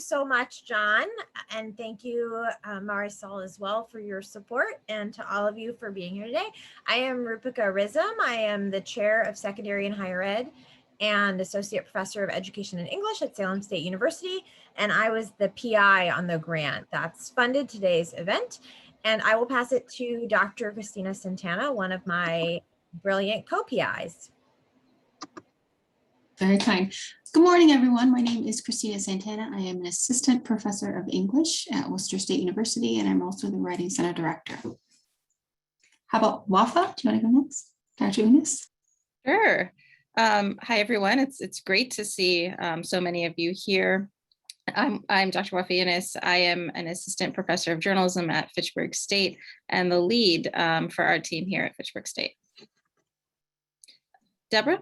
so much, John. And thank you, Marisol, as well, for your support, and to all of you for being here today. I am Roopika Risam. I am the chair of secondary and higher ed and associate professor of education and English at Salem State University. And I was the PI on the grant that's funded today's event. And I will pass it to Dr. Christina Santana, one of my brilliant co-PIs. Very kind. Good morning, everyone. My name is Christina Santana. I am an assistant professor of English at Worcester State University, and I'm also the Writing Center director. How about Wafa? Do you want to go next? Dr. Unus? Sure. Hi, everyone. It's great to see so many of you here. I'm Dr. Wafa Unus. I am an assistant professor of journalism at Fitchburg State and the lead for our team here at Fitchburg State. Deborah?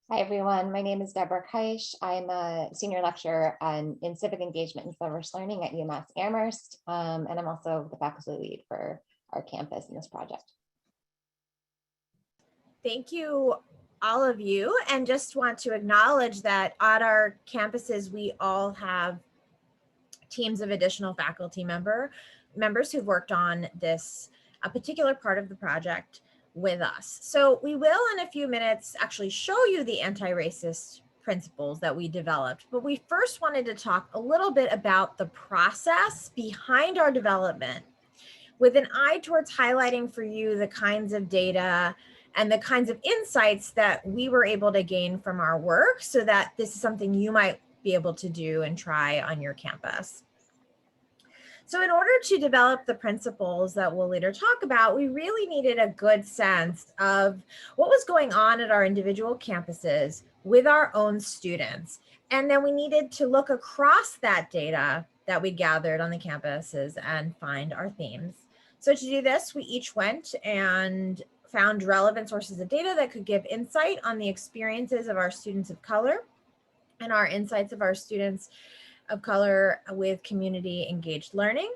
Hi, everyone. My name is Deborah Keisch. I'm a senior lecturer in civic engagement and service learning at UMass Amherst, and I'm also the faculty lead for our campus in this project. Thank you, all of you, and just want to acknowledge that at our campuses, we all have teams of additional faculty members who've worked on this particular part of the project with us. So we will in a few minutes actually show you the anti-racist principles that we developed, but we first wanted to talk a little bit about the process behind our development with an eye towards highlighting for you the kinds of data and the kinds of insights that we were able to gain from our work, so that this is something you might be able to do and try on your campus. So in order to develop the principles that we'll later talk about, we really needed a good sense of what was going on at our individual campuses with our own students. And then we needed to look across that data that we gathered on the campuses and find our themes. So to do this, we each went and found relevant sources of data that could give insight on the experiences of our students of color and our insights of our students of color with community engaged learning.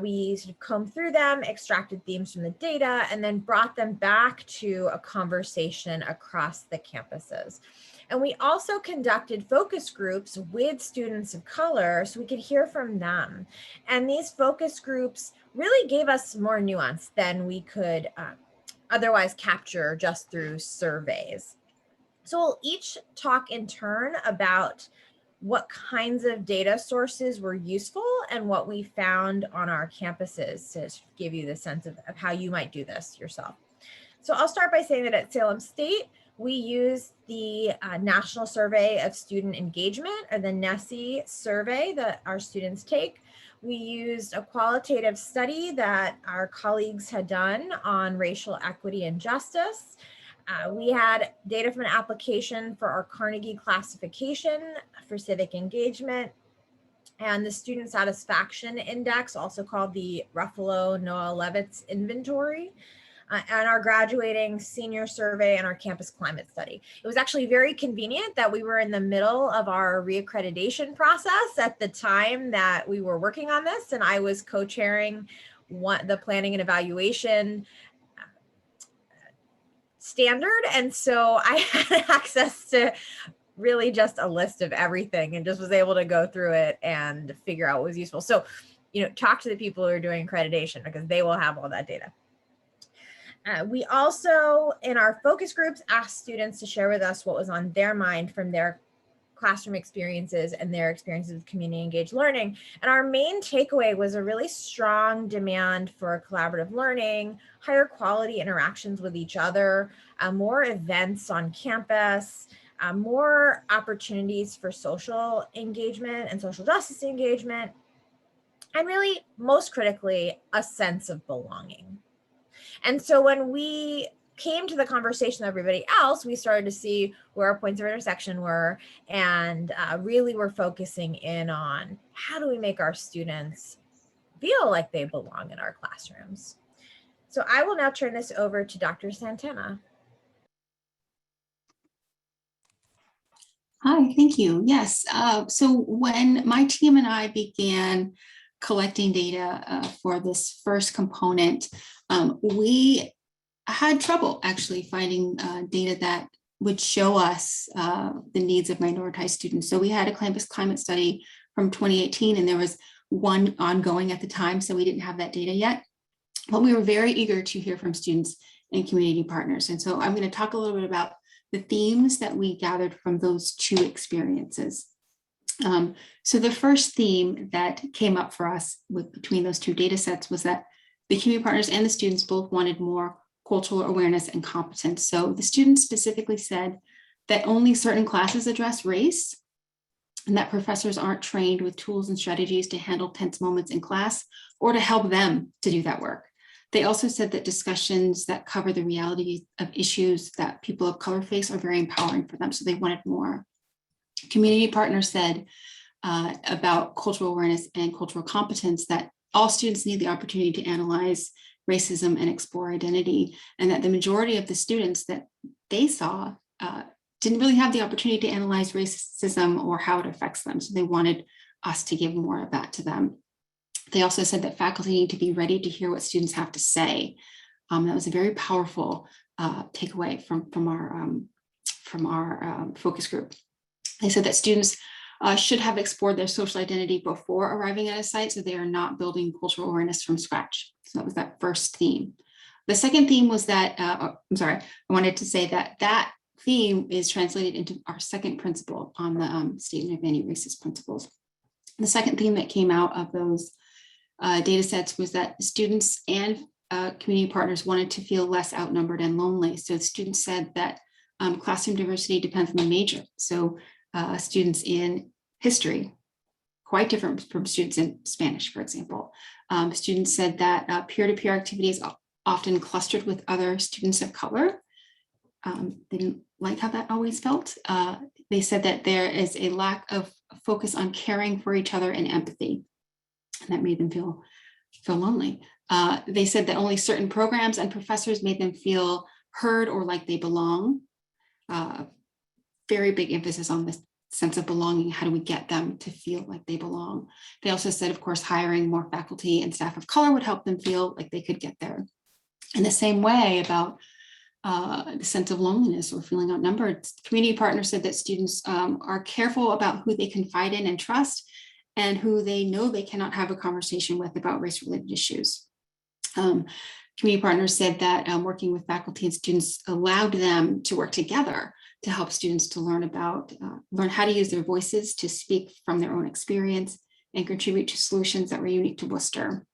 We sort of combed through them, extracted themes from the data, and then brought them back to a conversation across the campuses. And we also conducted focus groups with students of color so we could hear from them. And these focus groups really gave us more nuance than we could otherwise capture just through surveys. So we'll each talk in turn about what kinds of data sources were useful and what we found on our campuses to give you the sense of how you might do this yourself. So I'll start by saying that at Salem State, we used the National Survey of Student Engagement, or the NSSE survey that our students take. We used a qualitative study that our colleagues had done on racial equity and justice. We had data from an application for our Carnegie classification for civic engagement, and the Student Satisfaction Index, also called the Ruffalo-Noah-Levitz Inventory, and our graduating senior survey and our campus climate study. It was actually very convenient that we were in the middle of our reaccreditation process at the time that we were working on this, and I was co-chairing the planning and evaluation standard. And so I had access to really just a list of everything and just was able to go through it and figure out what was useful. So, talk to the people who are doing accreditation because they will have all that data. We also, in our focus groups, asked students to share with us what was on their mind from their classroom experiences and their experiences with community engaged learning. And our main takeaway was a really strong demand for collaborative learning, higher quality interactions with each other, more events on campus, more opportunities for social engagement and social justice engagement, and really, most critically, a sense of belonging. And so when we came to the conversation with everybody else, we started to see where our points of intersection were, and really we're focusing in on how do we make our students feel like they belong in our classrooms. So I will now turn this over to Dr. Santana. Hi, thank you. Yes, so when my team and I began collecting data for this first component, we had trouble actually finding data that would show us the needs of minoritized students. So we had a campus climate study from 2018, and there was one ongoing at the time, so we didn't have that data yet. But we were very eager to hear from students and community partners. And so I'm going to talk a little bit about the themes that we gathered from those two experiences. So the first theme that came up for us between those two data sets was that the community partners and the students both wanted more cultural awareness and competence. So the students specifically said that only certain classes address race, and that professors aren't trained with tools and strategies to handle tense moments in class or to help them to do that work. They also said that discussions that cover the reality of issues that people of color face are very empowering for them, so they wanted more. Community partners said about cultural awareness and cultural competence that all students need the opportunity to analyze racism and explore identity, and that the majority of the students that they saw didn't really have the opportunity to analyze racism or how it affects them. So they wanted us to give more of that to them. They also said that faculty need to be ready to hear what students have to say. That was a very powerful takeaway from our focus group. They said that students should have explored their social identity before arriving at a site, so they are not building cultural awareness from scratch. So that was that first theme. The second theme was that, I wanted to say that that theme is translated into our second principle on the statement of anti-racist principles. The second theme that came out of those data sets was that students and community partners wanted to feel less outnumbered and lonely. So the students said that classroom diversity depends on the major. So students in history, quite different from students in Spanish, for example. Students said that peer-to-peer activities often clustered with other students of color. They didn't like how that always felt. They said that there is a lack of focus on caring for each other and empathy, and that made them feel lonely. They said that only certain programs and professors made them feel heard or like they belong. Very big emphasis on this sense of belonging. How do we get them to feel like they belong? They also said, of course, hiring more faculty and staff of color would help them feel like they could get there. In the same way about the sense of loneliness or feeling outnumbered, community partners said that students are careful about who they confide in and trust, and who they know they cannot have a conversation with about race-related issues. Community partners said that working with faculty and students allowed them to work together to help students to learn how to use their voices to speak from their own experience and contribute to solutions that were unique to Worcester.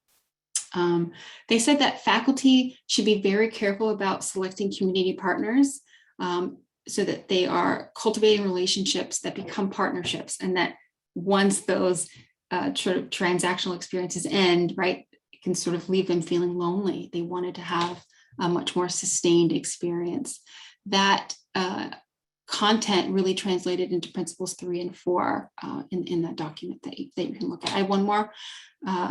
They said that faculty should be very careful about selecting community partners so that they are cultivating relationships that become partnerships, and that once those sort of transactional experiences end, right, it can sort of leave them feeling lonely. They wanted to have a much more sustained experience. That content really translated into principles 3 and 4 in that document that you can look at. I have one more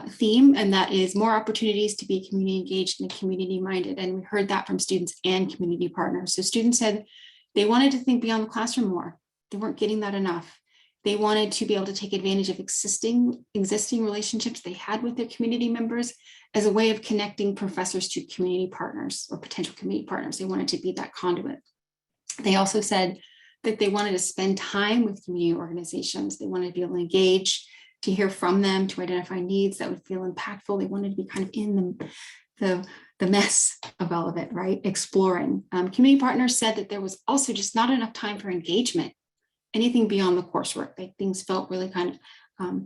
theme, and that is more opportunities to be community engaged and community minded. And we heard that from students and community partners. So students said they wanted to think beyond the classroom more. They weren't getting that enough. They wanted to be able to take advantage of existing relationships they had with their community members as a way of connecting professors to community partners or potential community partners. They wanted to be that conduit. They also said that they wanted to spend time with community organizations. They wanted to be able to engage, to hear from them, to identify needs that would feel impactful. They wanted to be kind of in the mess of all of it, right? Exploring. Community partners said that there was also just not enough time for engagement, anything beyond the coursework. Like things felt really kind of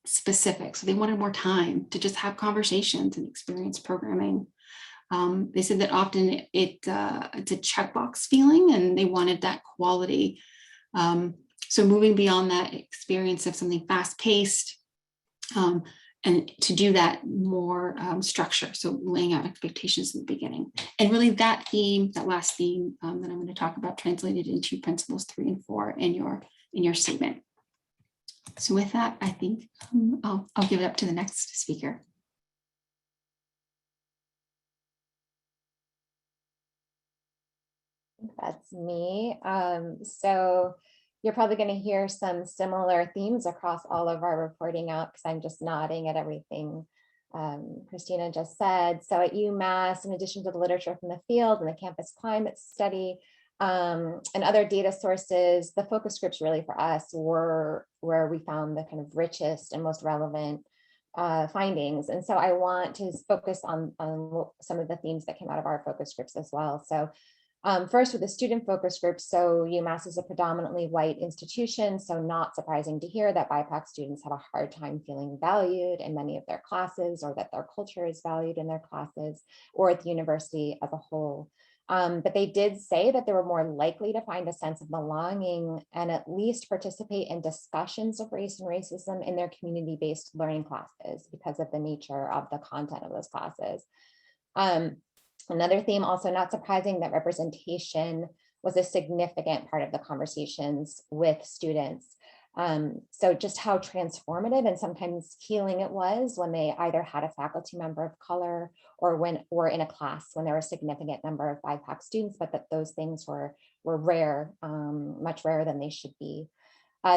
specific. So they wanted more time to just have conversations and experience programming. They said that often it's a checkbox feeling, and they wanted that quality. So moving beyond that experience of something fast-paced, and to do that more structure. So laying out expectations in the beginning. And really that theme, that last theme that I'm going to talk about, translated into principles 3 and 4 in your statement. So with that, I think I'll give it up to the next speaker. That's me. So you're probably going to hear some similar themes across all of our reporting out, because I'm just nodding at everything Christina just said. So at UMass, in addition to the literature from the field and the campus climate study, And other data sources, the focus groups really for us were where we found the kind of richest and most relevant findings. And so I want to focus on some of the themes that came out of our focus groups as well. So first with the student focus group, so UMass is a predominantly white institution, so not surprising to hear that BIPOC students have a hard time feeling valued in many of their classes, or that their culture is valued in their classes, or at the university as a whole. But they did say that they were more likely to find a sense of belonging and at least participate in discussions of race and racism in their community-based learning classes because of the nature of the content of those classes. Another theme, also not surprising, that representation was a significant part of the conversations with students. So just how transformative and sometimes healing it was when they either had a faculty member of color or in a class when there were a significant number of BIPOC students, but that those things were rare, much rarer than they should be.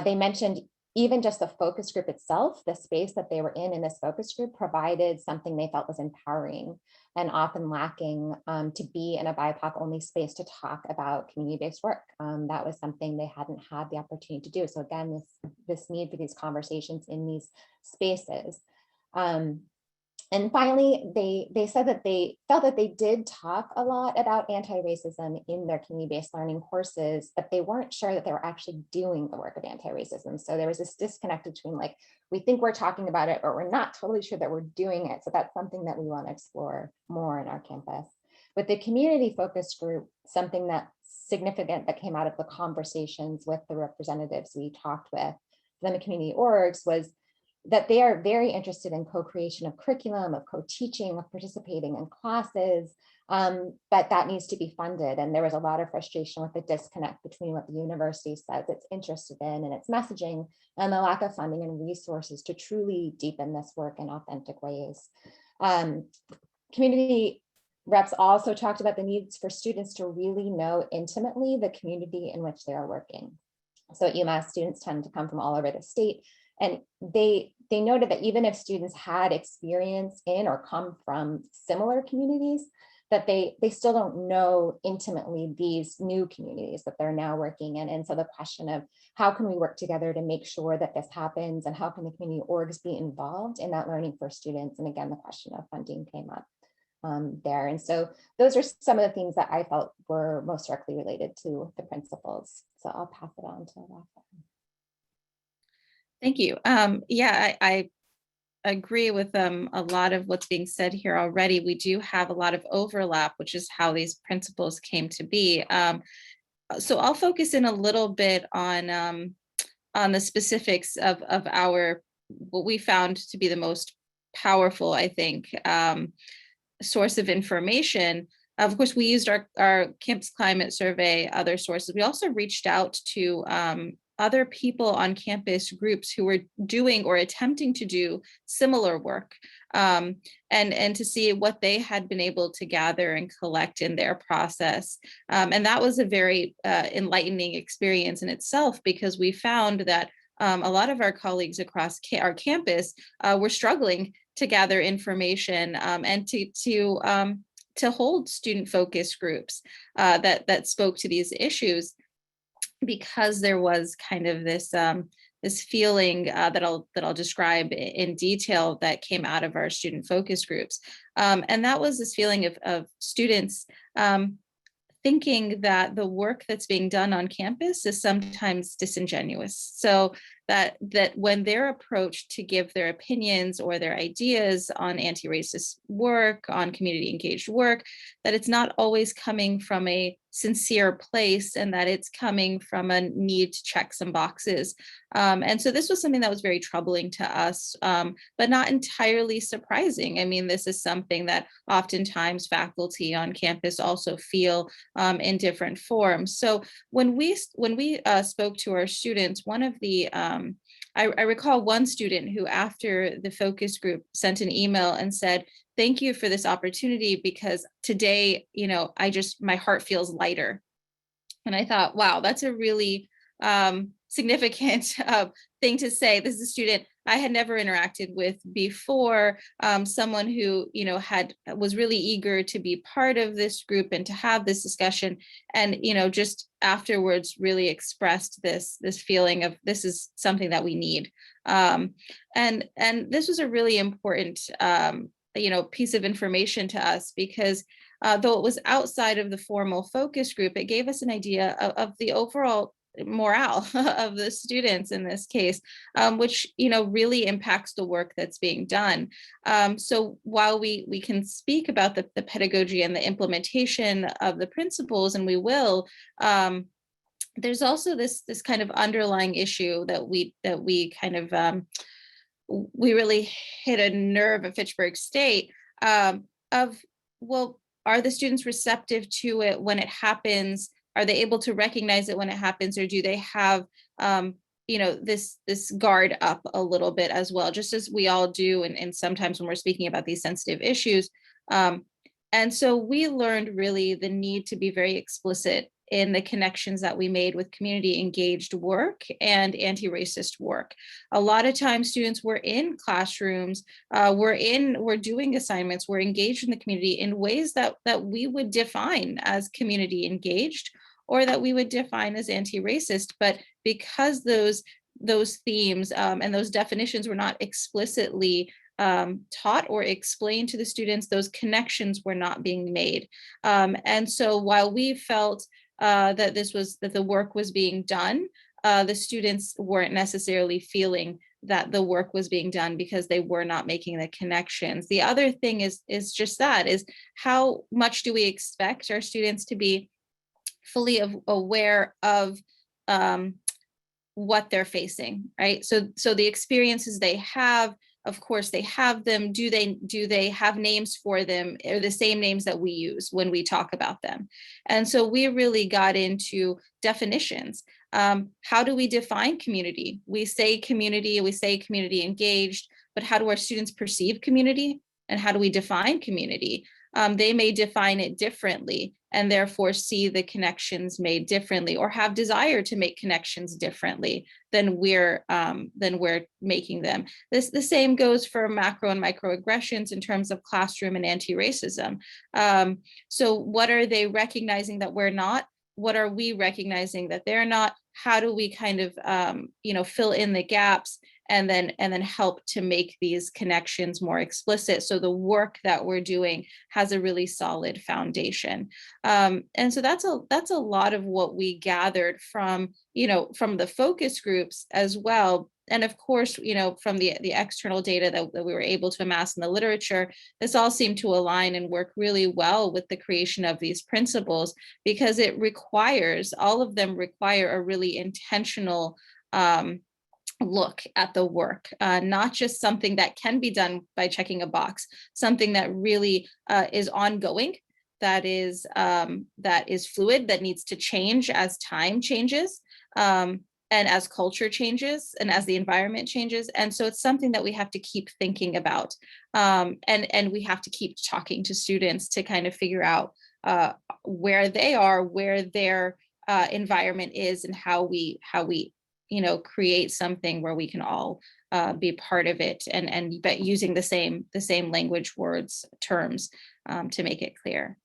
They mentioned even just the focus group itself, the space that they were in this focus group provided something they felt was empowering and often lacking, to be in a BIPOC only space to talk about community-based work. That was something they hadn't had the opportunity to do. So again, this need for these conversations in these spaces. And finally, they said that they felt that they did talk a lot about anti-racism in their community-based learning courses, but they weren't sure that they were actually doing the work of anti-racism. So there was this disconnect between, like, we think we're talking about it, but we're not totally sure that we're doing it. So that's something that we want to explore more in our campus. With the community focus group, something that's significant that came out of the conversations with the representatives we talked with, the community orgs, was that they are very interested in co-creation of curriculum, of co-teaching, of participating in classes, but that needs to be funded. And there was a lot of frustration with the disconnect between what the university says it's interested in and its messaging, and the lack of funding and resources to truly deepen this work in authentic ways. Community reps also talked about the needs for students to really know intimately the community in which they are working. So at UMass, students tend to come from all over the state, and they noted that even if students had experience in or come from similar communities, that they still don't know intimately these new communities that they're now working in. And so the question of how can we work together to make sure that this happens, and how can the community orgs be involved in that learning for students? And again, the question of funding came up there. And so those are some of the things that I felt were most directly related to the principles. So I'll pass it on to Wafa. Thank you. Yeah, I agree with a lot of what's being said here already. We do have a lot of overlap, which is how these principles came to be. So I'll focus in a little bit on the specifics of our, what we found to be the most powerful, I think, source of information. Of course, we used our campus climate survey, other sources. We also reached out to other people on campus, groups who were doing or attempting to do similar work, and to see what they had been able to gather and collect in their process. And that was a very enlightening experience in itself, because we found that a lot of our colleagues across our campus were struggling to gather information and to hold student focus groups that spoke to these issues, because there was kind of this this feeling that I'll describe in detail that came out of our student focus groups, and that was this feeling of students thinking that the work that's being done on campus is sometimes disingenuous. So that when they're approached to give their opinions or their ideas on anti-racist work, on community engaged work, that it's not always coming from a sincere place, and that it's coming from a need to check some boxes. And so this was something that was very troubling to us, but not entirely surprising. I mean, this is something that oftentimes faculty on campus also feel in different forms. So when we spoke to our students, one of the I recall one student who, after the focus group, sent an email and said, "Thank you for this opportunity, because today, my heart feels lighter." And I thought, wow, that's a really significant thing to say. This is a student I had never interacted with before, someone who, you know, was really eager to be part of this group and to have this discussion, and, you know, just afterwards really expressed this feeling of this is something that we need. And this was a really important, you know, piece of information to us, because though it was outside of the formal focus group, it gave us an idea of the overall morale of the students in this case, which, you know, really impacts the work that's being done. So while we can speak about the pedagogy and the implementation of the principles, and we will, there's also this kind of underlying issue that we kind of we really hit a nerve at Fitchburg State, of, well, are the students receptive to it when it happens? Are they able to recognize it when it happens, or do they have, you know, this guard up a little bit as well, just as we all do, and sometimes when we're speaking about these sensitive issues. And so we learned really the need to be very explicit in the connections that we made with community engaged work and anti-racist work. A lot of times students were in classrooms, we're doing assignments, we're engaged in the community in ways that we would define as community engaged, or that we would define as anti-racist. But because those themes and those definitions were not explicitly taught or explained to the students, those connections were not being made. And so while we felt that the work was being done, the students weren't necessarily feeling that the work was being done because they were not making the connections. The other thing is just that, is how much do we expect our students to be fully aware of what they're facing, right? So the experiences they have, of course they have them. Do they have names for them, or the same names that we use when we talk about them? And so we really got into definitions. How do we define community? We say community engaged, but how do our students perceive community? And how do we define community? They may define it differently, and therefore see the connections made differently, or have desire to make connections differently than we're making them. The same goes for macro and microaggressions in terms of classroom and anti-racism. So what are they recognizing that we're not? What are we recognizing that they're not? How do we kind of you know, fill in the gaps, and then help to make these connections more explicit, so the work that we're doing has a really solid foundation. And so that's a lot of what we gathered from, you know, from the focus groups as well. And of course, you know, from the external data that we were able to amass in the literature, this all seemed to align and work really well with the creation of these principles, because all of them require a really intentional look at the work, not just something that can be done by checking a box, something that really is ongoing, that is fluid, that needs to change as time changes, and as culture changes, and as the environment changes. And so it's something that we have to keep thinking about, and we have to keep talking to students to kind of figure out where they are, where their environment is, and how we you know, create something where we can all be part of it, but using the same language, words, terms, to make it clear.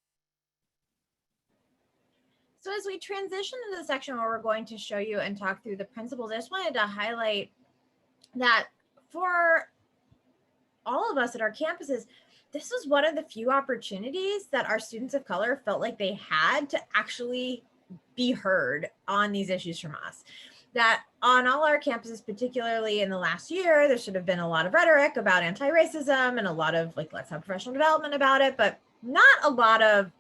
So as we transition to the section where we're going to show you and talk through the principles, I just wanted to highlight that for all of us at our campuses, this was one of the few opportunities that our students of color felt like they had to actually be heard on these issues from us. That on all our campuses, particularly in the last year, there should have been a lot of rhetoric about anti-racism and a lot of like, let's have professional development about it, but not a lot of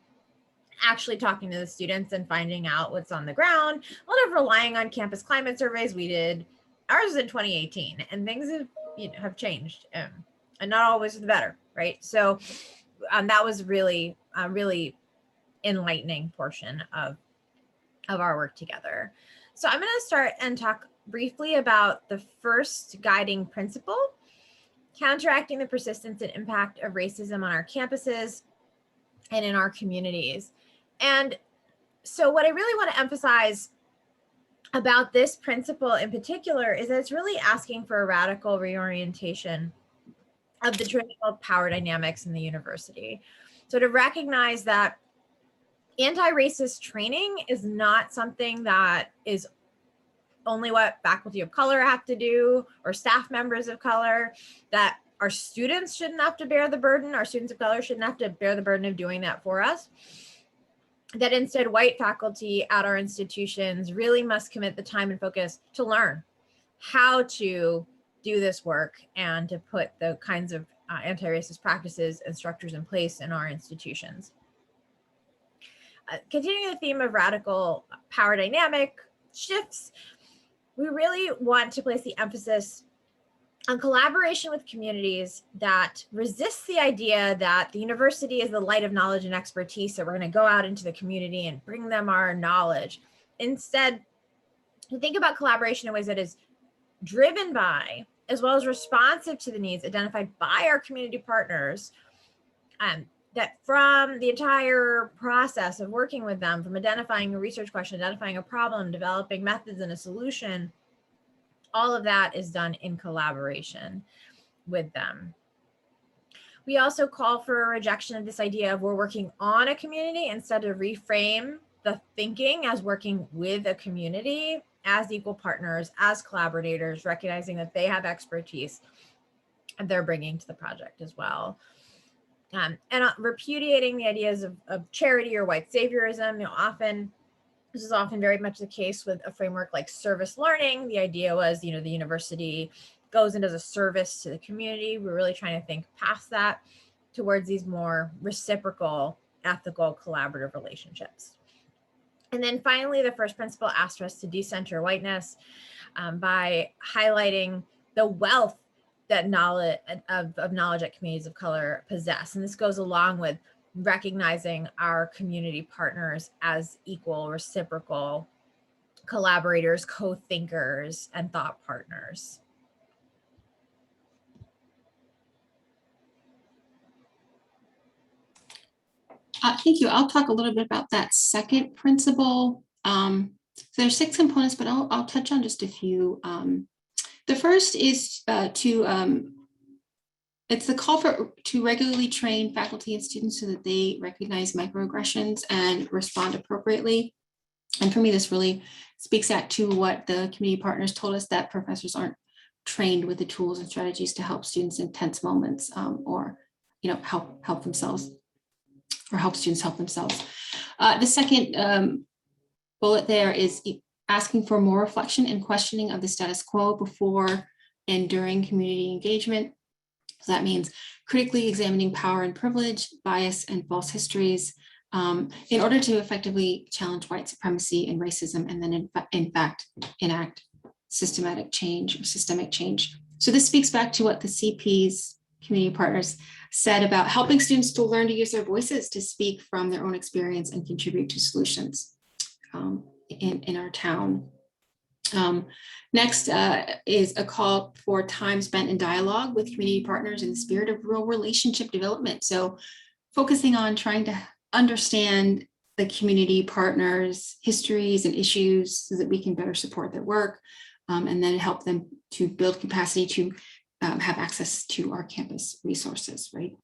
actually talking to the students and finding out what's on the ground. A lot of relying on campus climate surveys. We did ours in 2018, and things have changed, and not always for the better, right? So that was really a really enlightening portion of our work together. So I'm going to start and talk briefly about the first guiding principle, counteracting the persistence and impact of racism on our campuses and in our communities. And so what I really want to emphasize about this principle in particular is that it's really asking for a radical reorientation of the traditional power dynamics in the university. So to recognize that anti-racist training is not something that is only what faculty of color have to do or staff members of color, that our students shouldn't have to bear the burden, our students of color shouldn't have to bear the burden of doing that for us, that instead white faculty at our institutions really must commit the time and focus to learn how to do this work and to put the kinds of anti-racist practices and structures in place in our institutions. Continuing the theme of radical power dynamic shifts, we really want to place the emphasis on collaboration with communities that resist the idea that the university is the light of knowledge and expertise, so we're going to go out into the community and bring them our knowledge. Instead, to think about collaboration in ways that is driven by, as well as responsive to the needs identified by our community partners, that from the entire process of working with them, from identifying a research question, identifying a problem, developing methods and a solution, all of that is done in collaboration with them. We also call for a rejection of this idea of we're working on a community, instead of reframe the thinking as working with a community as equal partners, as collaborators, recognizing that they have expertise and they're bringing to the project as well. And repudiating the ideas of charity or white saviorism. This is often very much the case with a framework like service learning. The idea was, the university goes and does a service to the community. We're really trying to think past that towards these more reciprocal, ethical, collaborative relationships. And then finally, the first principle asked us to decenter whiteness by highlighting the wealth that knowledge at communities of color possess. And this goes along with recognizing our community partners as equal, reciprocal collaborators, co-thinkers, and thought partners. Thank you. I'll talk a little bit about that second principle. So there's 6 components, but I'll touch on just a few. The first is it's the call to regularly train faculty and students so that they recognize microaggressions and respond appropriately. And for me, this really speaks out to what the community partners told us, that professors aren't trained with the tools and strategies to help students in tense moments, or help themselves, or help students help themselves. The second bullet there is asking for more reflection and questioning of the status quo before and during community engagement. So that means critically examining power and privilege, bias, and false histories in order to effectively challenge white supremacy and racism, and then in fact enact systemic change. So this speaks back to what the CP's community partners said about helping students to learn to use their voices to speak from their own experience and contribute to solutions in our town. Next is a call for time spent in dialogue with community partners in the spirit of real relationship development. So focusing on trying to understand the community partners' histories and issues so that we can better support their work, and then help them to build capacity to have access to our campus resources, right?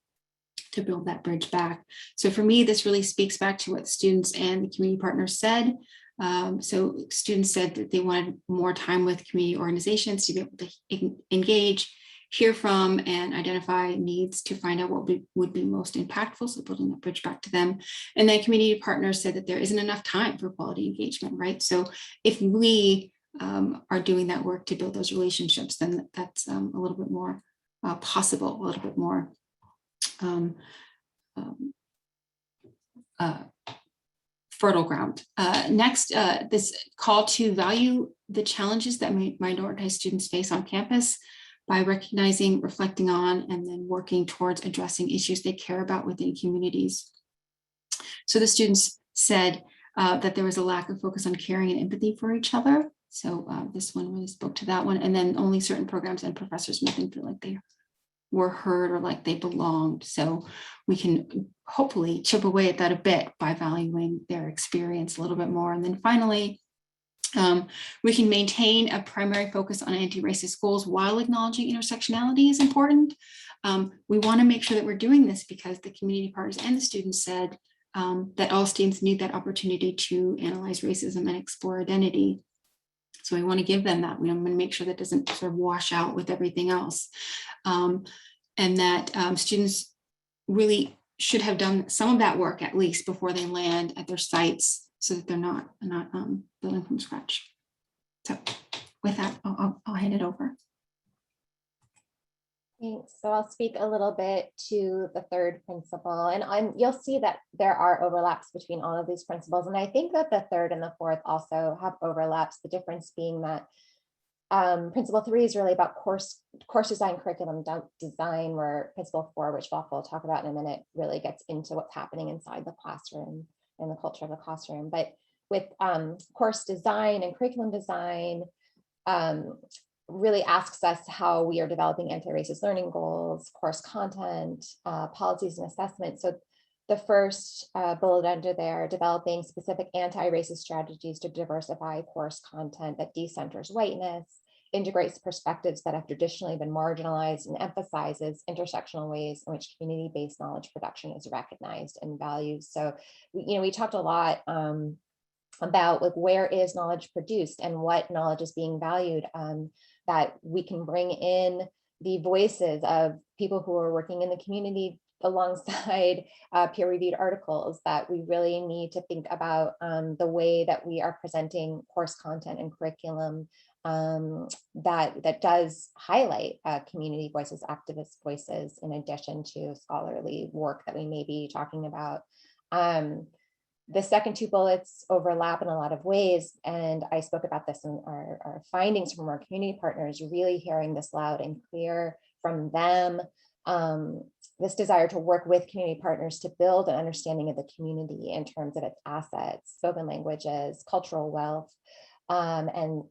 To build that bridge back. So for me, this really speaks back to what the students and the community partners said. So students said that they wanted more time with community organizations to be able to engage, hear from, and identify needs to find out what would be most impactful. So building that bridge back to them. And then community partners said that there isn't enough time for quality engagement, right? So if we are doing that work to build those relationships, then that's a little bit more possible, a little bit more fertile ground. Next, this call to value the challenges that minoritized students face on campus by recognizing, reflecting on, and then working towards addressing issues they care about within communities. So the students said that there was a lack of focus on caring and empathy for each other. So this one really spoke to that one. And then only certain programs and professors made them feel like they were heard or like they belonged. So we can hopefully chip away at that a bit by valuing their experience a little bit more. And then finally, We can maintain a primary focus on anti-racist goals while acknowledging intersectionality is important. We want to make sure that we're doing this because the community partners and the students said that all students need that opportunity to analyze racism and explore identity. So we want to give them that. We want to make sure that doesn't sort of wash out with everything else. And that students really should have done some of that work at least before they land at their sites, so that they're not building from scratch. So with that, I'll hand it over. Thanks. So I'll speak a little bit to the third principle, and you'll see that there are overlaps between all of these principles. And I think that the third and the fourth also have overlaps, the difference being that principle 3 is really about course design, curriculum design, where principle 4, which Wafa will talk about in a minute, really gets into what's happening inside the classroom and the culture of the classroom. But with course design and curriculum design, really asks us how we are developing anti-racist learning goals, course content, policies and assessment. So the first bullet under there, developing specific anti-racist strategies to diversify course content that decenters whiteness, integrates perspectives that have traditionally been marginalized, and emphasizes intersectional ways in which community-based knowledge production is recognized and valued. So, we talked a lot about like where is knowledge produced and what knowledge is being valued, that we can bring in the voices of people who are working in the community alongside peer-reviewed articles, that we really need to think about the way that we are presenting course content and curriculum that does highlight community voices, activist voices, in addition to scholarly work that we may be talking about. The second two bullets overlap in a lot of ways, and I spoke about this in our findings from our community partners, really hearing this loud and clear from them, this desire to work with community partners to build an understanding of the community in terms of its assets, spoken languages, cultural wealth, and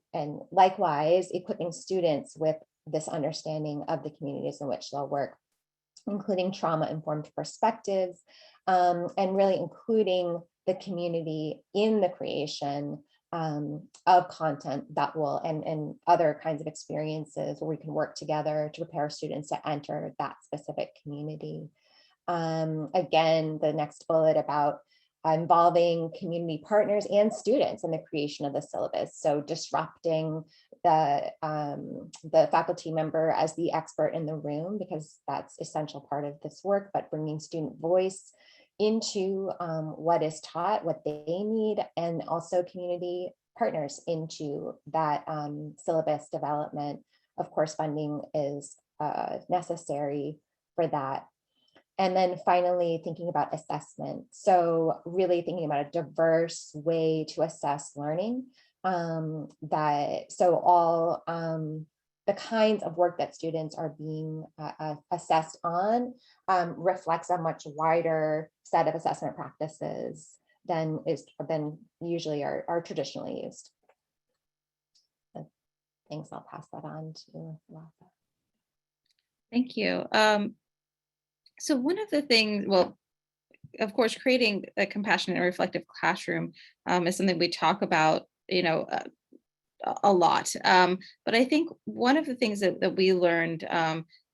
likewise equipping students with this understanding of the communities in which they'll work, including trauma-informed perspectives, and really including the community in the creation of content that will, and other kinds of experiences where we can work together to prepare students to enter that specific community. Again, the next bullet about involving community partners and students in the creation of the syllabus. So disrupting the faculty member as the expert in the room, because that's essential part of this work, but bringing student voice into what is taught, what they need, and also community partners into that syllabus development. Of course, funding is necessary for that. And then finally, thinking about assessment. So really thinking about a diverse way to assess learning, so all the kinds of work that students are being assessed on reflects a much wider set of assessment practices than usually are traditionally used. Thanks, I'll pass that on to Wafa. Thank you. So one of the things, well, of course, creating a compassionate and reflective classroom is something we talk about, a lot. But I think one of the things that we learned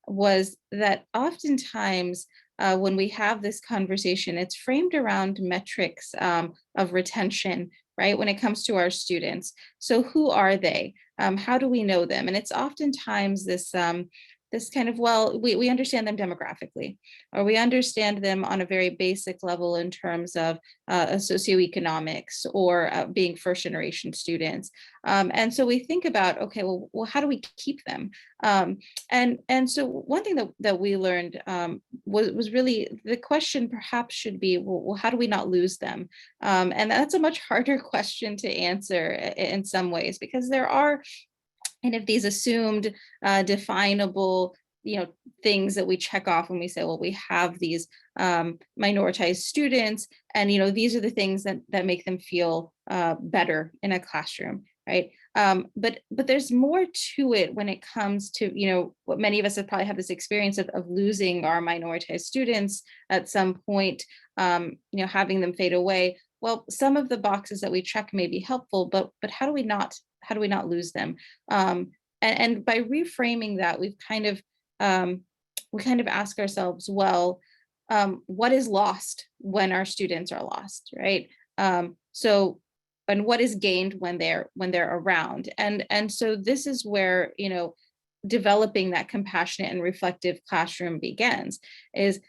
was that oftentimes when we have this conversation, it's framed around metrics of retention, right? When it comes to our students. So who are they? How do we know them? And it's oftentimes this kind of, well, we understand them demographically, or we understand them on a very basic level in terms of socioeconomics or being first generation students. And so we think about, okay, well, how do we keep them? And so one thing that we learned was really the question perhaps should be, well, how do we not lose them? And that's a much harder question to answer in some ways, because there are kind of these assumed definable things that we check off when we say, well, we have these minoritized students, and these are the things that make them feel better in a classroom, right? But there's more to it when it comes to what many of us have probably had this experience of losing our minoritized students at some point, having them fade away. well, some of the boxes that we check may be helpful, but how do we not lose them? And by reframing that, we kind of ask ourselves, well, what is lost when our students are lost, right? So, and what is gained when they're around? And so this is where, developing that compassionate and reflective classroom begins. Is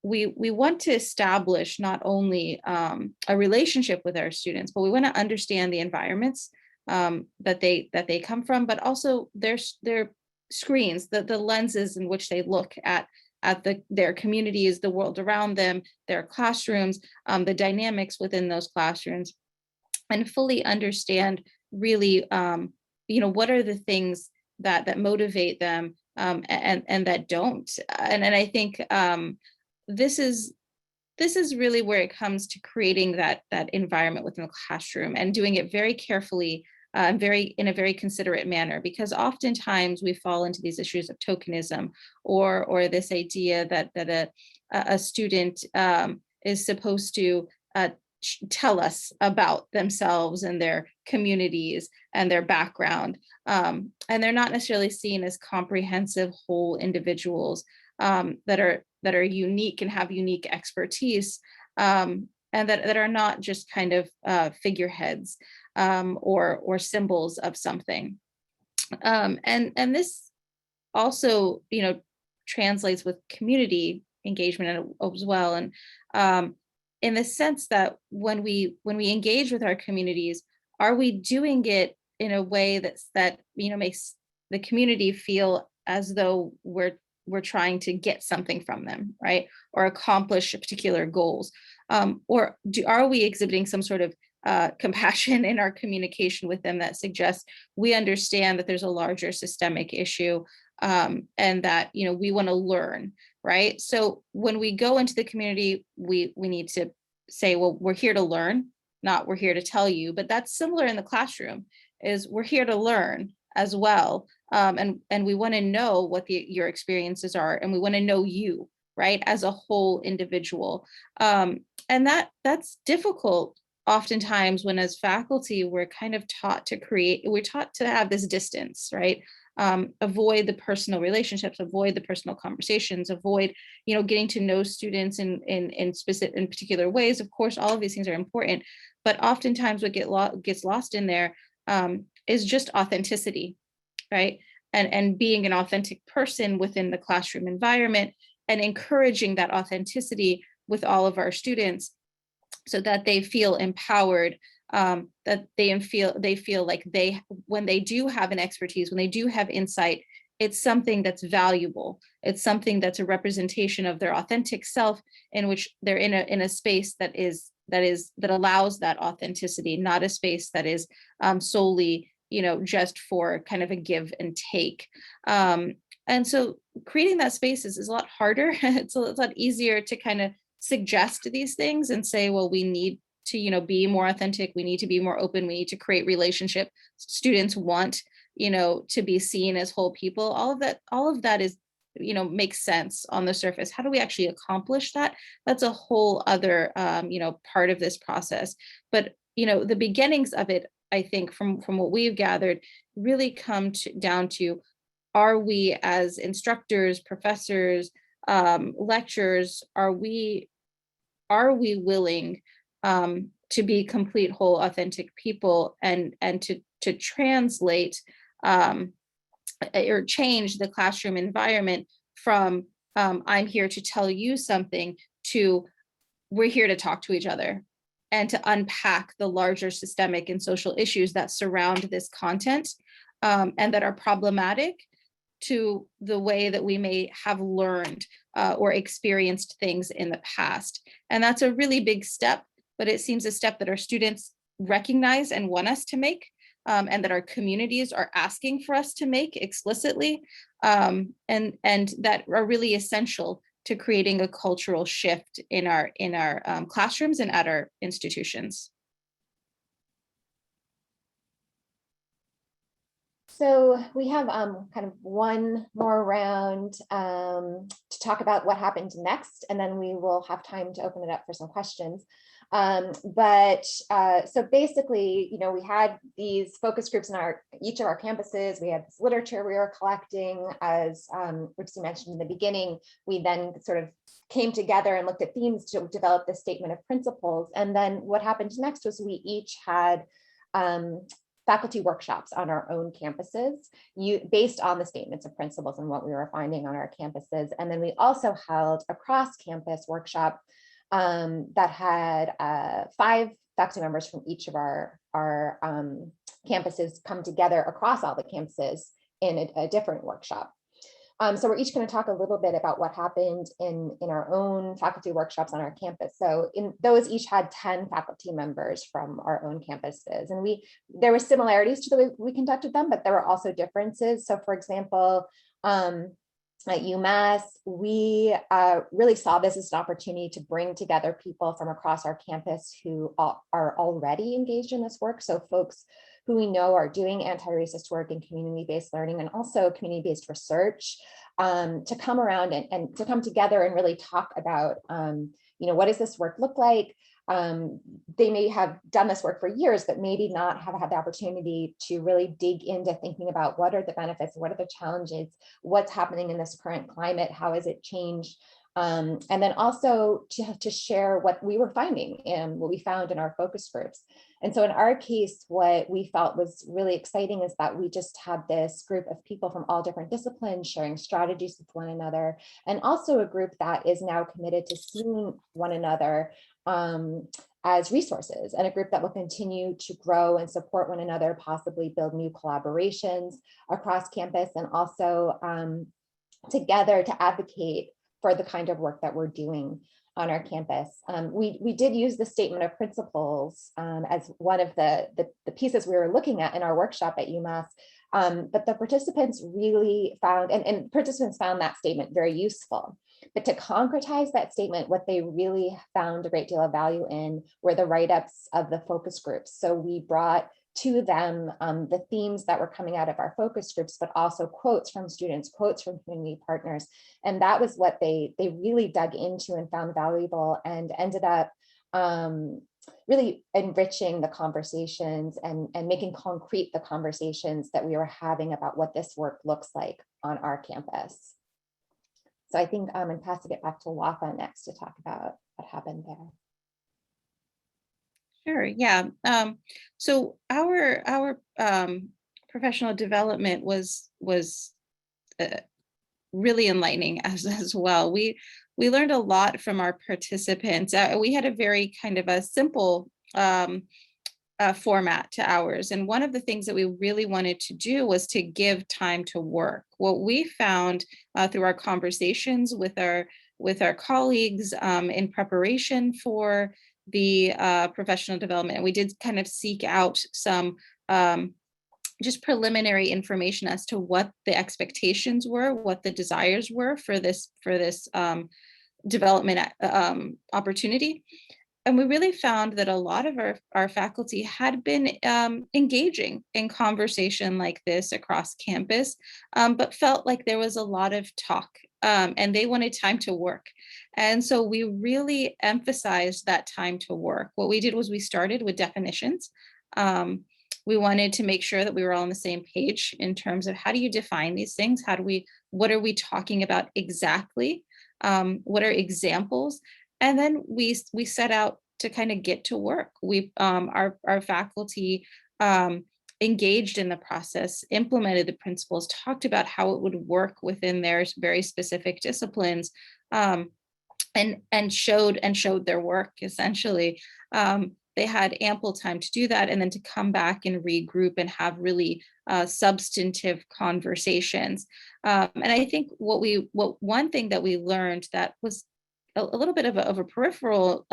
we want to establish not only a relationship with our students, but we want to understand the environments that they come from, but also their screens, the lenses in which they look at their communities, the world around them, their classrooms, the dynamics within those classrooms, and fully understand really, what are the things that motivate them and that don't. And I think this is really where it comes to creating that environment within the classroom and doing it very carefully, in a very considerate manner, because oftentimes we fall into these issues of tokenism or this idea that a student is supposed to tell us about themselves and their communities and their background, and they're not necessarily seen as comprehensive whole individuals that are unique and have unique expertise, and that are not just kind of figureheads or symbols of something. And this also, translates with community engagement as well. And in the sense that when we engage with our communities, are we doing it in a way that makes the community feel as though we're trying to get something from them, right? Or accomplish particular goals? Or are we exhibiting some sort of compassion in our communication with them that suggests we understand that there's a larger systemic issue, and that we want to learn, right? So when we go into the community, we need to say, well, we're here to learn, not we're here to tell you. But that's similar in the classroom, is we're here to learn as well. And we want to know what your experiences are, and we want to know you, right, as a whole individual. And that's difficult oftentimes when, as faculty, we're kind of taught to have this distance, right? Avoid the personal relationships, avoid the personal conversations, avoid, getting to know students in particular ways. Of course, all of these things are important, but oftentimes what gets lost in there is just authenticity, right? And being an authentic person within the classroom environment, and encouraging that authenticity with all of our students, so that they feel empowered, that they feel like when they do have an expertise, when they do have insight, it's something that's valuable. It's something that's a representation of their authentic self, in which they're in a space that allows that authenticity, not a space that is solely, just for kind of a give and take. And so creating that space is a lot harder. It's a lot easier to kind of suggest these things and say, well, we need to, be more authentic. We need to be more open. We need to create relationship. Students want, to be seen as whole people. All of that is, makes sense on the surface. How do we actually accomplish that? That's a whole other, part of this process. But, the beginnings of it, I think, from what we've gathered, really come down to, are we as instructors, professors, lecturers, are we willing to be complete, whole, authentic people, and to translate or change the classroom environment from I'm here to tell you something to we're here to talk to each other and to unpack the larger systemic and social issues that surround this content, and that are problematic to the way that we may have learned or experienced things in the past. And that's a really big step, but it seems a step that our students recognize and want us to make, and that our communities are asking for us to make explicitly, and that are really essential to creating a cultural shift in our classrooms and at our institutions. So we have kind of one more round to talk about what happened next, and then we will have time to open it up for some questions. So basically, you know, we had these focus groups in each of our campuses. We had this literature we were collecting, as Rupsi mentioned in the beginning. We then sort of came together and looked at themes to develop this statement of principles. And then what happened next was we each had faculty workshops on our own campuses, based on the statements of principles and what we were finding on our campuses. And then we also held a cross-campus workshop that had 5 faculty members from each of our campuses come together across all the campuses in a different workshop. So we're each going to talk a little bit about what happened in our own faculty workshops on our campus. So in those, each had 10 faculty members from our own campuses. And there were similarities to the way we conducted them, but there were also differences. So for example, at UMass, we really saw this as an opportunity to bring together people from across our campus who are already engaged in this work. So folks who we know are doing anti-racist work in community-based learning and also community-based research, to come around and to come together and really talk about, you know, what does this work look like? They may have done this work for years, but maybe not have had the opportunity to really dig into thinking about what are the benefits, what are the challenges, what's happening in this current climate, how has it changed? And then also to share what we were finding and what we found in our focus groups. And so in our case, what we felt was really exciting is that we just had this group of people from all different disciplines sharing strategies with one another, and also a group that is now committed to seeing one another as resources, and a group that will continue to grow and support one another, possibly build new collaborations across campus, and also together to advocate for the kind of work that we're doing on our campus. We did use the statement of principles as one of the pieces we were looking at in our workshop at UMass, but the participants really found, and participants found that statement very useful. But to concretize that statement, what they really found a great deal of value in were the write-ups of the focus groups. So we brought to them the themes that were coming out of our focus groups, but also quotes from students, quotes from community partners. And that was what they really dug into and found valuable, and ended up really enriching the conversations and making concrete the conversations that we were having about what this work looks like on our campus. So I think I'm passing it back to Wafa next to talk about what happened there. Sure. Yeah. So our professional development was really enlightening as well. We learned a lot from our participants. We had a very kind of a simple format to ours, and one of the things that we really wanted to do was to give time to work. What we found through our conversations with our colleagues in preparation for the professional development, and we did kind of seek out some just preliminary information as to what the expectations were, what the desires were for this development opportunity. And we really found that a lot of our faculty had been engaging in conversation like this across campus, but felt like there was a lot of talk, and they wanted time to work. And so we really emphasized that time to work. What we did was we started with definitions. We wanted to make sure that we were all on the same page in terms of how do you define these things? What are we talking about exactly? What are examples? And then we set out to kind of get to work. Our faculty engaged in the process, implemented the principles, talked about how it would work within their very specific disciplines, and showed their work essentially. They had ample time to do that, and then to come back and regroup and have really substantive conversations. And I think one thing that we learned that was a little bit of a peripheral,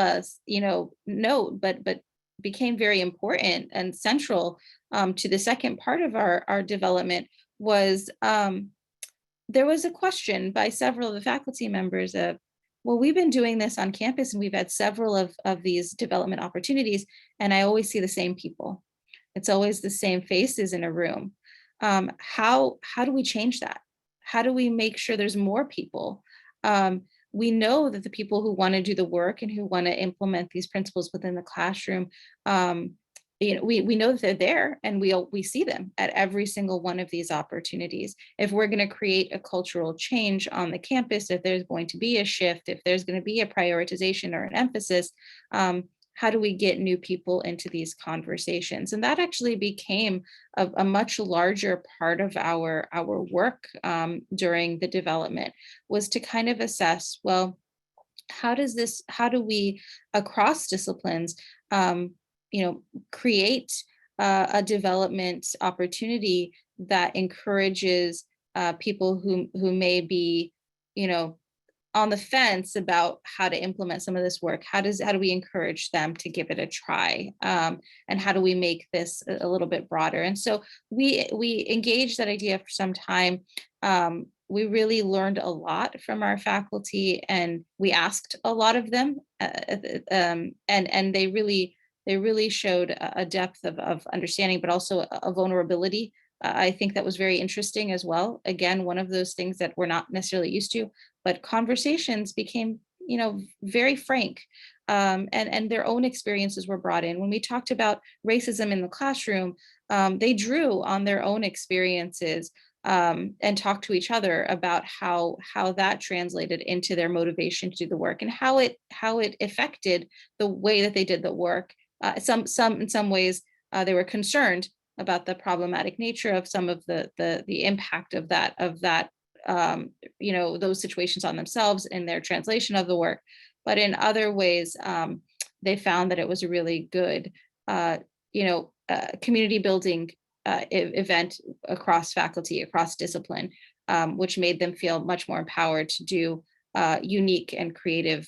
note, but became very important and central to the second part of our development was there was a question by several of the faculty members of, well, we've been doing this on campus and we've had several of these development opportunities, and I always see the same people. It's always the same faces in a room. How do we change that? How do we make sure there's more people? we know that the people who want to do the work and who want to implement these principles within the classroom, we know that they're there, and we see them at every single one of these opportunities. If we're going to create a cultural change on the campus, if there's going to be a shift, if there's going to be a prioritization or an emphasis, how do we get new people into these conversations? And that actually became a much larger part of our work during the development, was to kind of assess, well, how do we across disciplines create a development opportunity that encourages people who may be, on the fence about how to implement some of this work. How do we encourage them to give it a try? And how do we make this a little bit broader? And so we engaged that idea for some time. We really learned a lot from our faculty, and we asked a lot of them, and they really showed a depth of understanding, but also a vulnerability. I think that was very interesting as well. Again, one of those things that we're not necessarily used to, but conversations became, very frank, and their own experiences were brought in. When we talked about racism in the classroom, they drew on their own experiences and talked to each other about how that translated into their motivation to do the work, and how it affected the way that they did the work. In some ways, they were concerned about the problematic nature of some of the impact of that those situations on themselves in their translation of the work. But in other ways, they found that it was a really good community building event across faculty, across discipline, which made them feel much more empowered to do unique and creative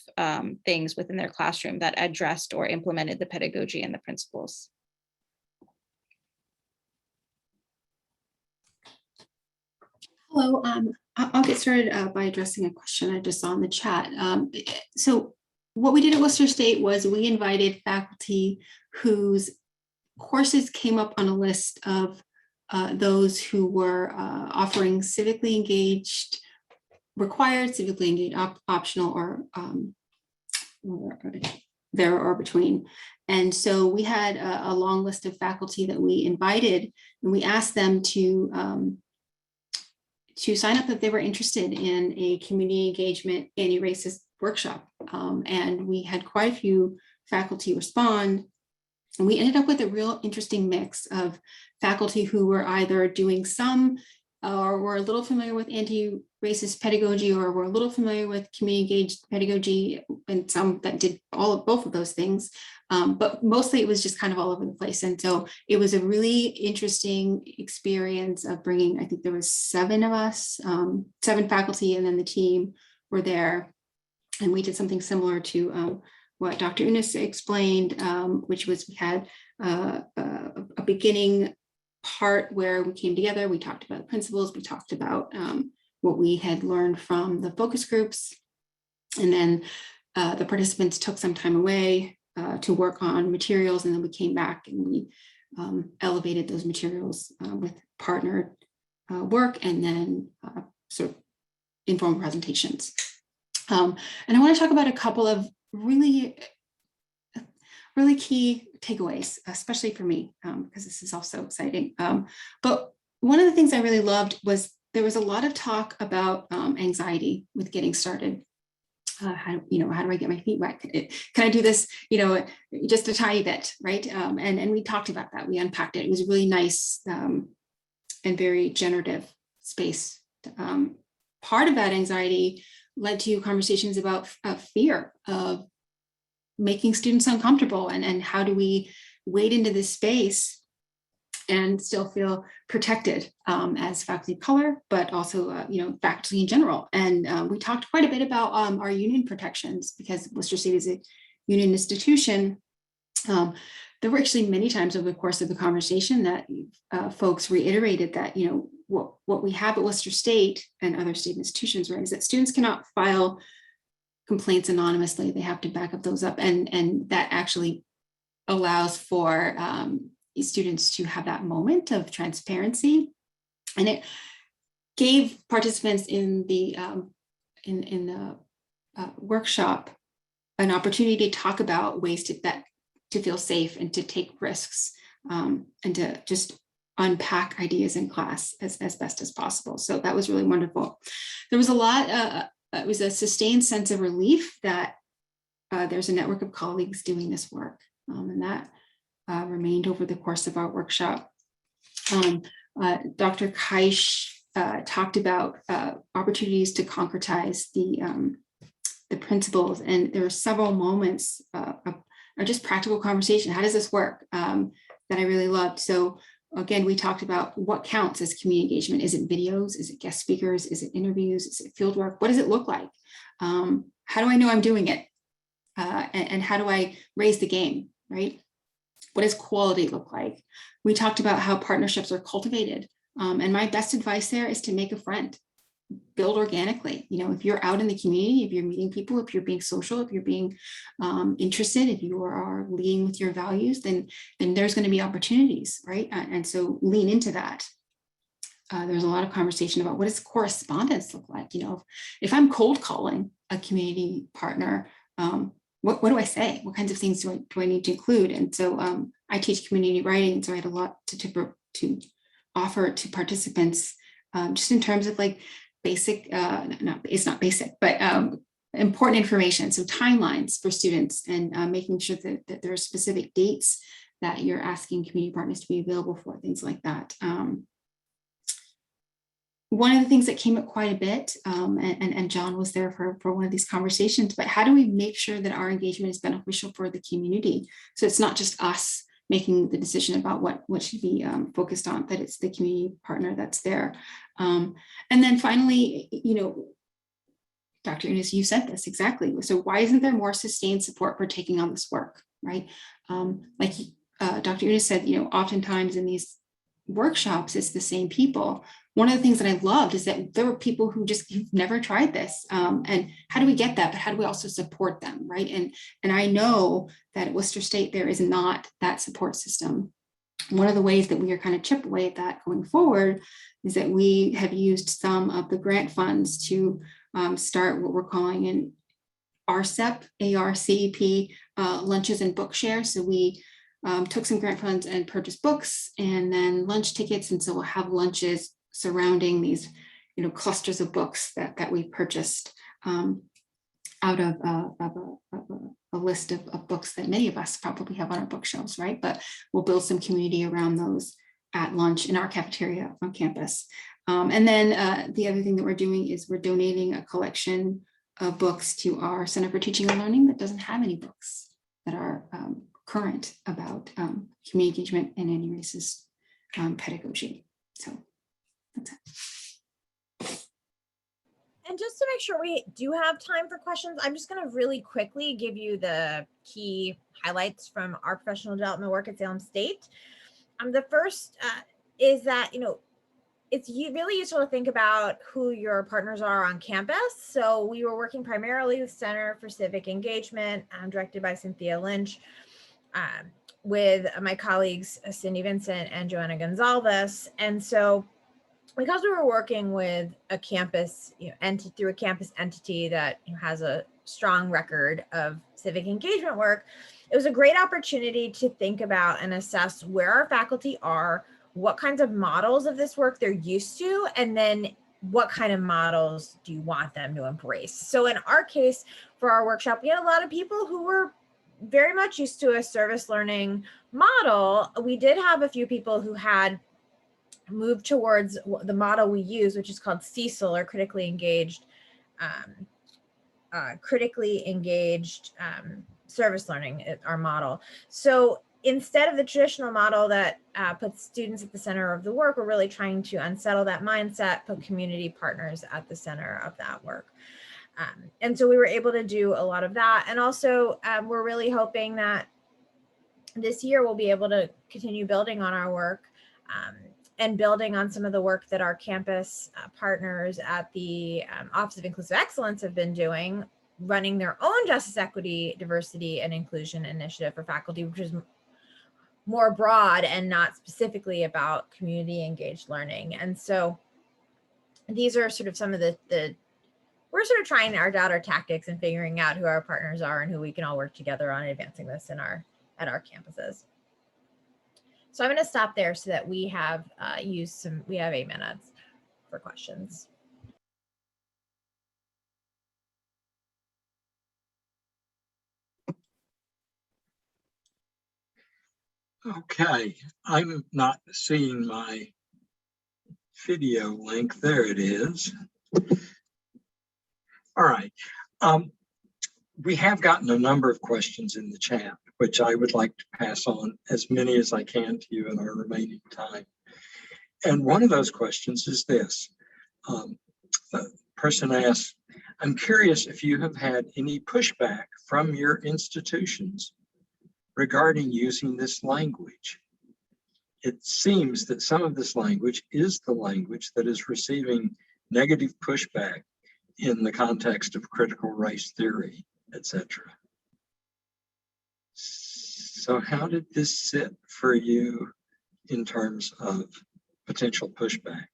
things within their classroom that addressed or implemented the pedagogy and the principles. Hello, I'll get started by addressing a question I just saw in the chat. So what we did at Worcester State was we invited faculty whose courses came up on a list of those who were offering civically engaged, required, civically engaged, optional, or there or between. And so we had a long list of faculty that we invited, and we asked them to sign up if they were interested in a community engagement anti-racist workshop. And we had quite a few faculty respond. And we ended up with a real interesting mix of faculty who were either doing some or were a little familiar with anti-racist pedagogy, or were a little familiar with community engaged pedagogy, and some that did both of those things. But mostly it was just kind of all over the place. And so it was a really interesting experience of bringing, I think there was 7 of us, 7 faculty, and then the team were there. And we did something similar to what Dr. Unus explained, which was we had a beginning part where we came together, we talked about principles, we talked about what we had learned from the focus groups. And then the participants took some time away to work on materials, and then we came back and we elevated those materials with partnered work, and then sort of informal presentations. And I want to talk about a couple of really key takeaways, especially for me, because this is also exciting. But one of the things I really loved was there was a lot of talk about anxiety with getting started. How do I get my feet wet? Can I do this, just a tiny bit, right? And we talked about that. We unpacked it. It was a really nice and very generative space. Part of that anxiety led to conversations about fear of making students uncomfortable, and how do we wade into this space and still feel protected as faculty of color, but also, faculty in general. And we talked quite a bit about our union protections, because Worcester State is a union institution. There were actually many times over the course of the conversation that folks reiterated that, what we have at Worcester State and other state institutions, right, is that students cannot file complaints anonymously. They have to back up those up. And that actually allows for students to have that moment of transparency. And it gave participants in the workshop an opportunity to talk about ways to feel safe and to take risks, and to just unpack ideas in class as best as possible. So that was really wonderful. There was a lot, it was a sustained sense of relief that there's a network of colleagues doing this work, and that remained over the course of our workshop. Dr. Keisch talked about opportunities to concretize the principles, and there were several moments of just practical conversation. How does this work? That I really loved. So again, we talked about what counts as community engagement. Is it videos? Is it guest speakers? Is it interviews? Is it field work? What does it look like? How do I know I'm doing it? And how do I raise the game, right? What does quality look like? We talked about how partnerships are cultivated. And my best advice there is to make a friend. Build organically. You know, if you're out in the community, if you're meeting people, if you're being social, if you're being interested, if you are leading with your values, then there's going to be opportunities, right? And so lean into that. There's a lot of conversation about what does correspondence look like? You know, if I'm cold calling a community partner, what do I say? What kinds of things do I need to include? And so I teach community writing, and so I had a lot to offer to participants, just in terms of like basic, it's not basic, but important information. So timelines for students, and making sure that there are specific dates that you're asking community partners to be available for, things like that. One of the things that came up quite a bit, and John was there for one of these conversations, but how do we make sure that our engagement is beneficial for the community? So it's not just us making the decision about what should be focused on, that it's the community partner that's there. And then finally, you know, Dr. Unus, you said this exactly. So why isn't there more sustained support for taking on this work, right? Like Dr. Unus said, you know, oftentimes in these workshops, it's the same people. One of the things that I loved is that there were people who've never tried this. And how do we get that? But how do we also support them, right? And I know that at Worcester State, there is not that support system. One of the ways that we are kind of chip away at that going forward is that we have used some of the grant funds to start what we're calling an RCEP, ARCEP, lunches and book share. So we took some grant funds and purchased books and then lunch tickets. And so we'll have lunches surrounding these, you know, clusters of books that we purchased out of a list of books that many of us probably have on our bookshelves, right? But we'll build some community around those at lunch in our cafeteria on campus. And then the other thing that we're doing is we're donating a collection of books to our Center for Teaching and Learning that doesn't have any books that are current about community engagement and anti-racist pedagogy. So that's it. And just to make sure we do have time for questions, I'm just going to really quickly give you the key highlights from our professional development work at Salem State. The first is that, you know, it's really useful to think about who your partners are on campus. So we were working primarily with Center for Civic Engagement, directed by Cynthia Lynch, with my colleagues, Cindy Vincent and Joanna Gonzalez. And so because we were working with a campus, you know, through a campus entity that has a strong record of civic engagement work, it was a great opportunity to think about and assess where our faculty are, what kinds of models of this work they're used to, and then what kind of models do you want them to embrace? So in our case, for our workshop, we had a lot of people who were very much used to a service learning model. We did have a few people who had moved towards the model we use, which is called CECL, or critically engaged service learning, our model. So instead of the traditional model that puts students at the center of the work, we're really trying to unsettle that mindset, put community partners at the center of that work. And so we were able to do a lot of that. And also we're really hoping that this year we'll be able to continue building on our work and building on some of the work that our campus partners at the Office of Inclusive Excellence have been doing, running their own Justice, Equity, Diversity, and Inclusion initiative for faculty, which is more broad and not specifically about community engaged learning. And so these are sort of some of the we're sort of trying out our tactics and figuring out who our partners are and who we can all work together on advancing this at our campuses. So I'm going to stop there so that we have we have 8 minutes for questions. Okay, I'm not seeing my video link. There it is. All right. We have gotten a number of questions in the chat, which I would like to pass on as many as I can to you in our remaining time. And one of those questions is this. The person asks, I'm curious if you have had any pushback from your institutions regarding using this language. It seems that some of this language is the language that is receiving negative pushback in the context of critical race theory, etc. So how did this sit for you in terms of potential pushback?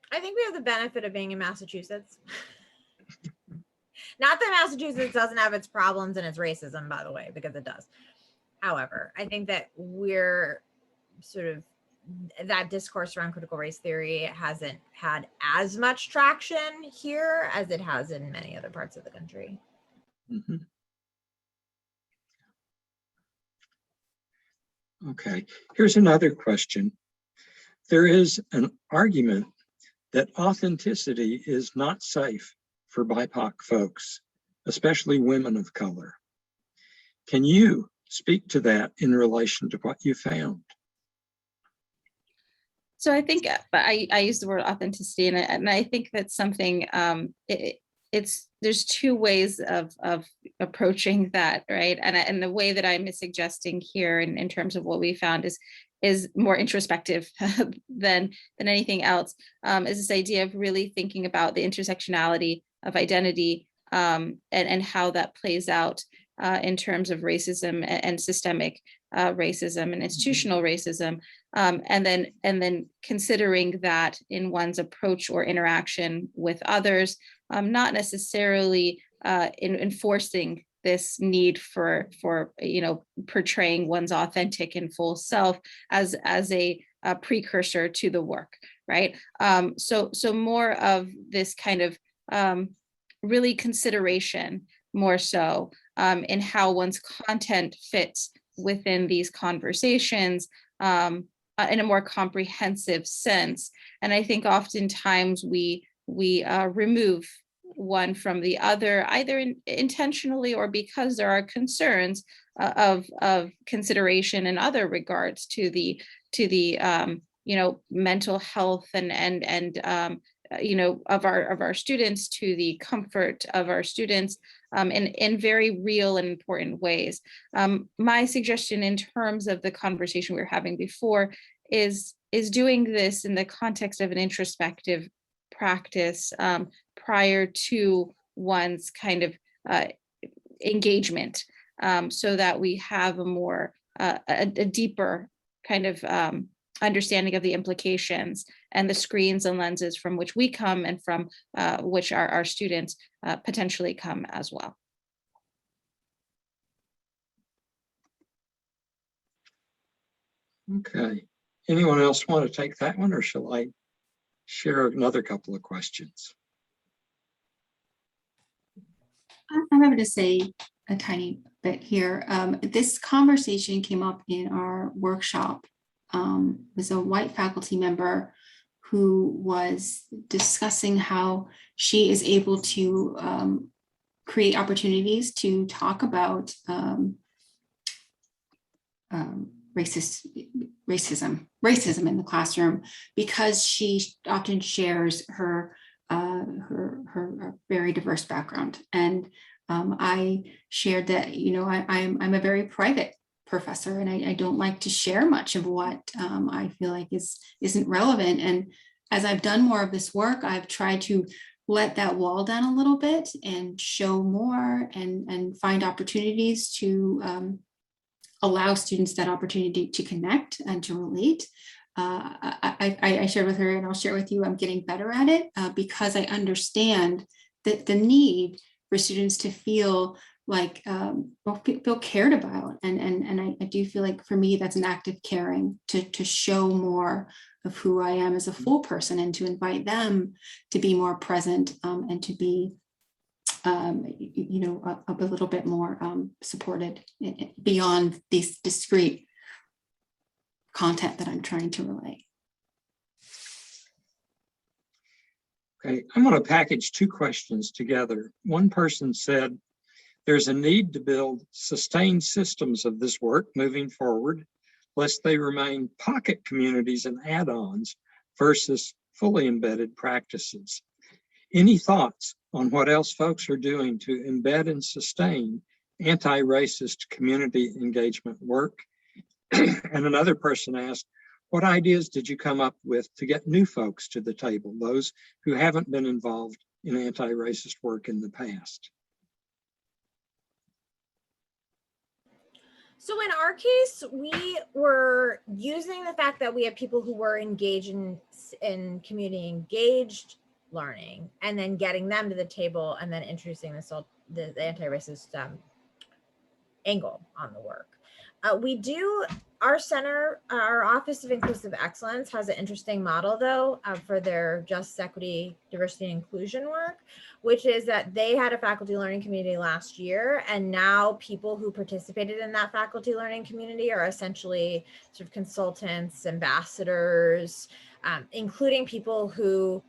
I think we have the benefit of being in Massachusetts. Not that Massachusetts doesn't have its problems and its racism, by the way, because it does. However, I think that we're sort of, that discourse around critical race theory hasn't had as much traction here as it has in many other parts of the country. Mm-hmm. Okay, here's another question. There is an argument that authenticity is not safe for BIPOC folks, especially women of color. Can you speak to that in relation to what you found? So I think I use the word authenticity, and I think that's something, there's two ways of approaching that, right? And the way that I'm suggesting here in terms of what we found is more introspective than anything else, is this idea of really thinking about the intersectionality of identity, and how that plays out in terms of racism and systemic racism and institutional racism, and then considering that in one's approach or interaction with others, not necessarily in enforcing this need for portraying one's authentic and full self as a precursor to the work, right? So more of this kind of really consideration, more so in how one's content fits within these conversations in a more comprehensive sense. And I think oftentimes we remove one from the other, either intentionally or because there are concerns of consideration in other regards to the mental health and of our students, to the comfort of our students, in very real and important ways. My suggestion in terms of the conversation we were having before is doing this in the context of an introspective practice prior to one's kind of engagement, so that we have a more a deeper kind of understanding of the implications and the screens and lenses from which we come and from which our students potentially come as well. Okay, anyone else want to take that one, or shall I share another couple of questions? I'm happy to say a tiny bit here. This conversation came up in our workshop. It was a white faculty member who was discussing how she is able to create opportunities to talk about racism in the classroom, because she often shares her very diverse background. And I shared that, I'm a very private professor, and I don't like to share much of what I feel like isn't relevant. And as I've done more of this work, I've tried to let that wall down a little bit and show more and find opportunities to allow students that opportunity to connect and to relate. I shared with her, and I'll share with you, I'm getting better at it because I understand that the need for students to feel like feel cared about, and I do feel like for me that's an act of caring to show more of who I am as a full person, and to invite them to be more present and to be you know, a little bit more supported beyond these discrete content that I'm trying to relay. Okay, I'm going to package two questions together. One person said, there's a need to build sustained systems of this work moving forward, lest they remain pocket communities and add-ons versus fully embedded practices. Any thoughts on what else folks are doing to embed and sustain anti-racist community engagement work? And another person asked, what ideas did you come up with to get new folks to the table, those who haven't been involved in anti-racist work in the past? So in our case, we were using the fact that we have people who were engaged in community engaged learning, and then getting them to the table, and then introducing the anti-racist angle on the work. We do, our center, our Office of Inclusive Excellence has an interesting model though for their Justice, Equity, Diversity, and Inclusion work, which is that they had a faculty learning community last year, and now people who participated in that faculty learning community are essentially sort of consultants, ambassadors, including people who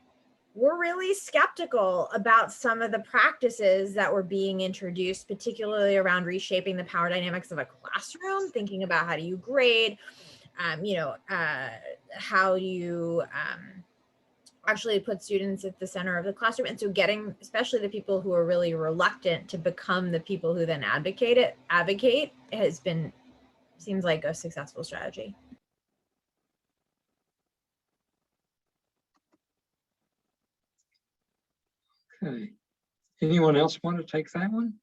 were really skeptical about some of the practices that were being introduced, particularly around reshaping the power dynamics of a classroom, thinking about how do you grade, how you actually put students at the center of the classroom. And so getting, especially the people who are really reluctant to become the people who then advocate seems like a successful strategy. Okay. Anyone else want to take that one?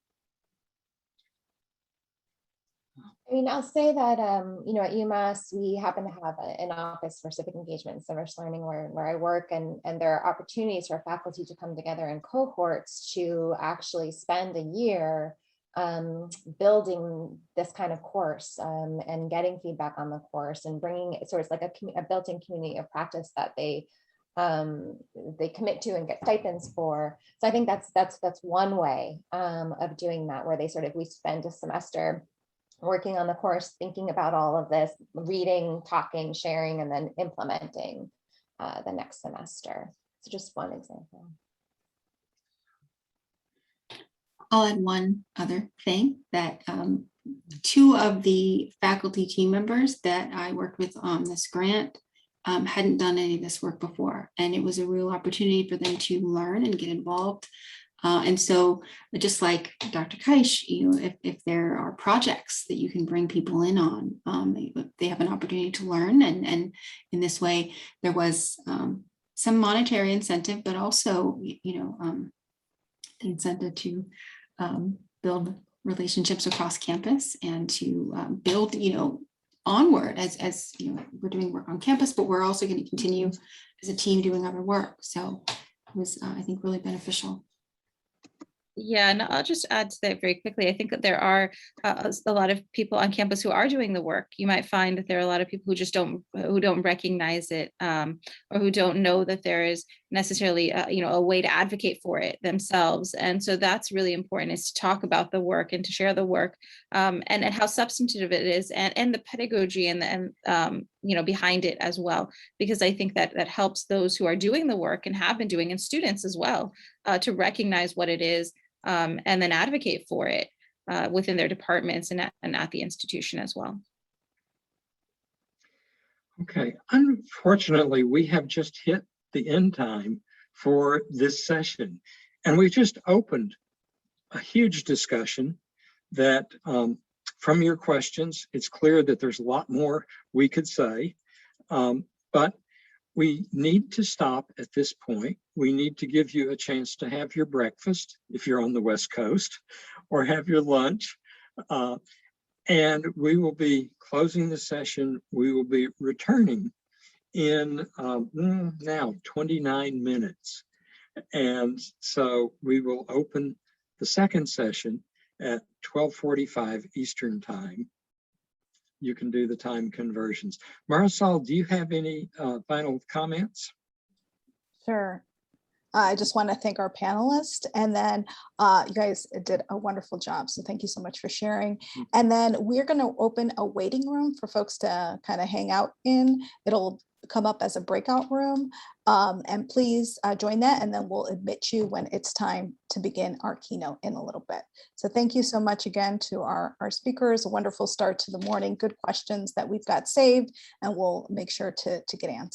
I mean, I'll say that, at UMass, we happen to have an office for civic engagement and civic learning where I work, and there are opportunities for faculty to come together in cohorts to actually spend a year building this kind of course and getting feedback on the course and bringing it sort of like a built-in community of practice that they commit to and get stipends for. So I think that's one way of doing that, where we spend a semester working on the course, thinking about all of this, reading, talking, sharing, and then implementing the next semester. So just one example. I'll add one other thing that two of the faculty team members that I worked with on this grant hadn't done any of this work before, and it was a real opportunity for them to learn and get involved. And so, just like Dr. Keisch, if there are projects that you can bring people in on, they have an opportunity to learn, and in this way, there was some monetary incentive, but also, the incentive to build relationships across campus and to build, onward as we're doing work on campus, but we're also going to continue as a team doing other work. So it was, I think, really beneficial. Yeah, and I'll just add to that very quickly. I think that there are a lot of people on campus who are doing the work. You might find that there are a lot of people who just don't recognize it, or who don't know that there is necessarily a way to advocate for it themselves. And so that's really important, is to talk about the work and to share the work, and how substantive it is, and the pedagogy and behind it as well, because I think that helps those who are doing the work and have been doing, and students as well, to recognize what it is. And then advocate for it within their departments and at the institution as well. Okay, unfortunately, we have just hit the end time for this session, and we just opened a huge discussion that from your questions, it's clear that there's a lot more we could say, but We need to stop at this point. We need to give you a chance to have your breakfast if you're on the West Coast, or have your lunch. And we will be closing the session. We will be returning in now 29 minutes. And so we will open the second session at 12:45 Eastern time. You can do the time conversions. Marisol, do you have any final comments? Sure. I just want to thank our panelists, and then you guys did a wonderful job. So thank you so much for sharing. And then we're going to open a waiting room for folks to kind of hang out in. It'll come up as a breakout room, and please join that, and then we'll admit you when it's time to begin our keynote in a little bit. So thank you so much again to our speakers. A wonderful start to the morning, good questions that we've got saved, and we'll make sure to get answered.